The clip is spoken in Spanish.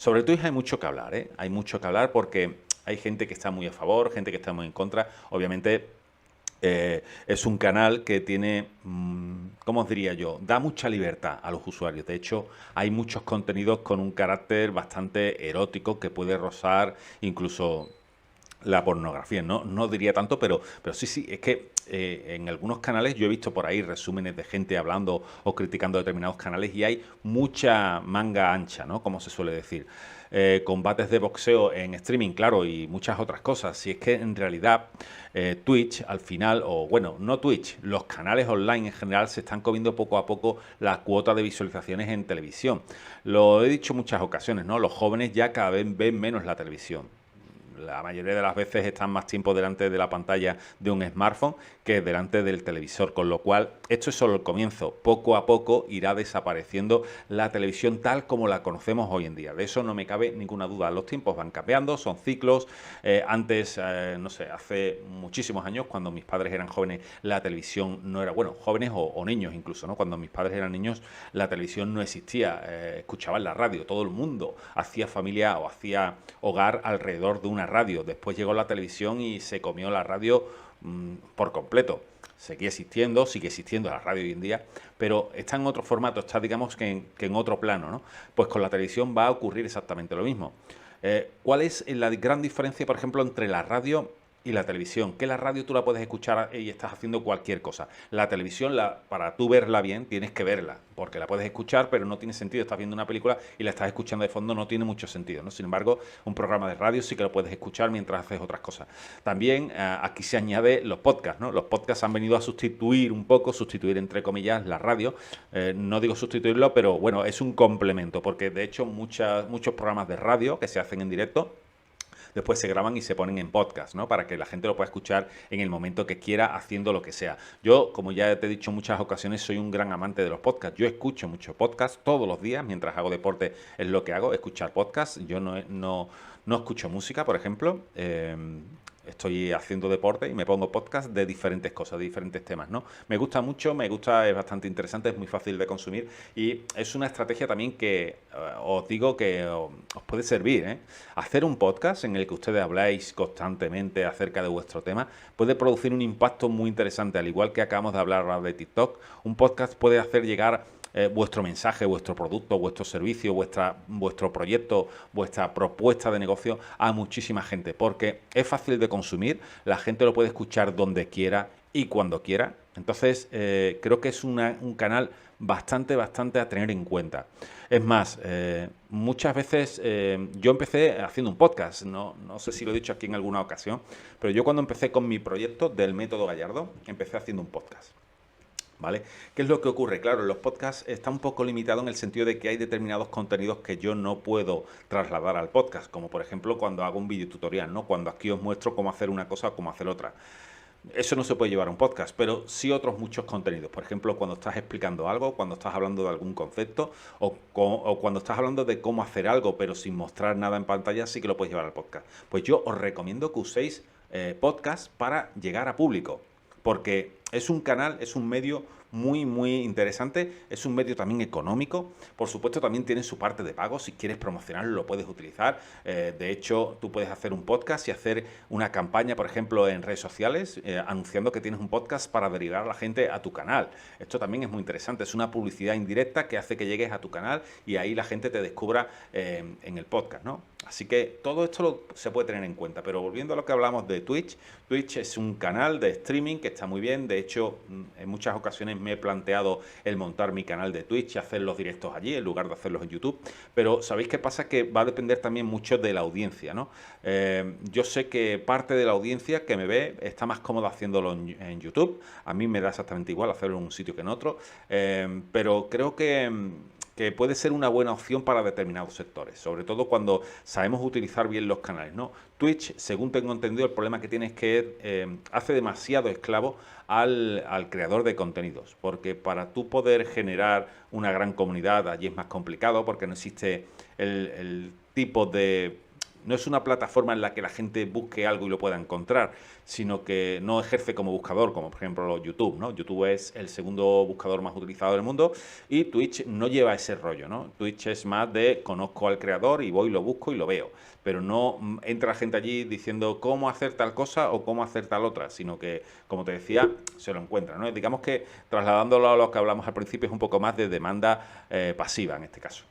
Sobre Twitch hay mucho que hablar, ¿eh? Hay mucho que hablar porque hay gente que está muy a favor, gente que está muy en contra. Obviamente es un canal que tiene, ¿cómo os diría yo? Da mucha libertad a los usuarios. De hecho, hay muchos contenidos con un carácter bastante erótico que puede rozar incluso la pornografía. No diría tanto, pero sí, es que en algunos canales yo he visto por ahí resúmenes de gente hablando o criticando determinados canales y hay mucha manga ancha, ¿no? Como se suele decir. Combates de boxeo en streaming, claro, y muchas otras cosas. Si es que en realidad Twitch al final, o bueno, no Twitch, los canales online en general se están comiendo poco a poco la cuota de visualizaciones en televisión. Lo he dicho en muchas ocasiones, ¿no? Los jóvenes ya cada vez ven menos la televisión. La mayoría de las veces están más tiempo delante de la pantalla de un smartphone que delante del televisor, con lo cual esto es solo el comienzo. Poco a poco irá desapareciendo la televisión tal como la conocemos hoy en día. De eso no me cabe ninguna duda. Los tiempos van cambiando, son ciclos. Antes, no sé, hace muchísimos años, cuando mis padres eran jóvenes, la televisión no era, bueno, jóvenes o niños incluso, ¿no? Cuando mis padres eran niños, la televisión no existía. Escuchaban la radio, todo el mundo hacía familia o hacía hogar alrededor de una radio. Después llegó la televisión y se comió la radio por completo. Sigue existiendo la radio hoy en día, pero está en otro formato, está digamos que en otro plano, ¿no? Pues con la televisión va a ocurrir exactamente lo mismo. ¿Cuál es la gran diferencia, por ejemplo, entre la radio y la televisión? Que la radio tú la puedes escuchar y estás haciendo cualquier cosa. La televisión, para tú verla bien, tienes que verla, porque la puedes escuchar, pero no tiene sentido. Estás viendo una película y la estás escuchando de fondo, no tiene mucho sentido, ¿no? Sin embargo, un programa de radio sí que lo puedes escuchar mientras haces otras cosas. También aquí se añade los podcasts, ¿no? Los podcasts han venido a sustituir un poco, sustituir entre comillas la radio. No digo sustituirlo, pero bueno, es un complemento, porque de hecho muchos programas de radio que se hacen en directo después se graban y se ponen en podcast, ¿no? Para que la gente lo pueda escuchar en el momento que quiera, haciendo lo que sea. Yo, como ya te he dicho en muchas ocasiones, soy un gran amante de los podcasts. Yo escucho mucho podcast todos los días, mientras hago deporte es lo que hago, escuchar podcast. Yo no escucho música, por ejemplo. Estoy haciendo deporte y me pongo podcast de diferentes cosas, de diferentes temas, ¿no? Me gusta mucho, es bastante interesante, es muy fácil de consumir y es una estrategia también que os digo que os puede servir, ¿eh? Hacer un podcast en el que ustedes habláis constantemente acerca de vuestro tema puede producir un impacto muy interesante, al igual que acabamos de hablar ahora de TikTok. Un podcast puede hacer llegar vuestro mensaje, vuestro producto, vuestro servicio, vuestro proyecto, vuestra propuesta de negocio a muchísima gente, porque es fácil de consumir, la gente lo puede escuchar donde quiera y cuando quiera. Entonces, creo que es un canal bastante a tener en cuenta. Es más, muchas veces yo empecé haciendo un podcast, no sé si lo he dicho aquí en alguna ocasión, pero yo cuando empecé con mi proyecto del método Gallardo, empecé haciendo un podcast. ¿Vale? ¿Qué es lo que ocurre? Claro, los podcasts está un poco limitado en el sentido de que hay determinados contenidos que yo no puedo trasladar al podcast, como por ejemplo cuando hago un video tutorial, ¿no? Cuando aquí os muestro cómo hacer una cosa o cómo hacer otra. Eso no se puede llevar a un podcast, pero sí otros muchos contenidos. Por ejemplo, cuando estás explicando algo, cuando estás hablando de algún concepto o cuando estás hablando de cómo hacer algo, pero sin mostrar nada en pantalla, sí que lo puedes llevar al podcast. Pues yo os recomiendo que uséis podcast para llegar a público, porque es un canal, es un medio muy interesante, es un medio también económico, por supuesto también tiene su parte de pago, si quieres promocionarlo lo puedes utilizar, de hecho tú puedes hacer un podcast y hacer una campaña, por ejemplo, en redes sociales, anunciando que tienes un podcast para derivar a la gente a tu canal. Esto también es muy interesante, es una publicidad indirecta que hace que llegues a tu canal y ahí la gente te descubra en el podcast, ¿no? Así que todo esto se puede tener en cuenta, pero volviendo a lo que hablamos de Twitch, Twitch es un canal de streaming que está muy bien, de hecho en muchas ocasiones me he planteado el montar mi canal de Twitch y hacer los directos allí en lugar de hacerlos en YouTube, pero ¿sabéis qué pasa? Que va a depender también mucho de la audiencia, ¿no? Yo sé que parte de la audiencia que me ve está más cómoda haciéndolo en YouTube, a mí me da exactamente igual hacerlo en un sitio que en otro, pero creo que puede ser una buena opción para determinados sectores, sobre todo cuando sabemos utilizar bien los canales, ¿no? Twitch, según tengo entendido, el problema que tiene es que hace demasiado esclavo al creador de contenidos, porque para tú poder generar una gran comunidad allí es más complicado porque no existe el tipo no es una plataforma en la que la gente busque algo y lo pueda encontrar, sino que no ejerce como buscador, como por ejemplo YouTube, ¿no? YouTube es el segundo buscador más utilizado del mundo y Twitch no lleva ese rollo, ¿no? Twitch es más de conozco al creador y voy, lo busco y lo veo, pero no entra gente allí diciendo cómo hacer tal cosa o cómo hacer tal otra, sino que, como te decía, se lo encuentra, ¿no? Digamos que trasladándolo a lo que hablamos al principio es un poco más de demanda pasiva en este caso.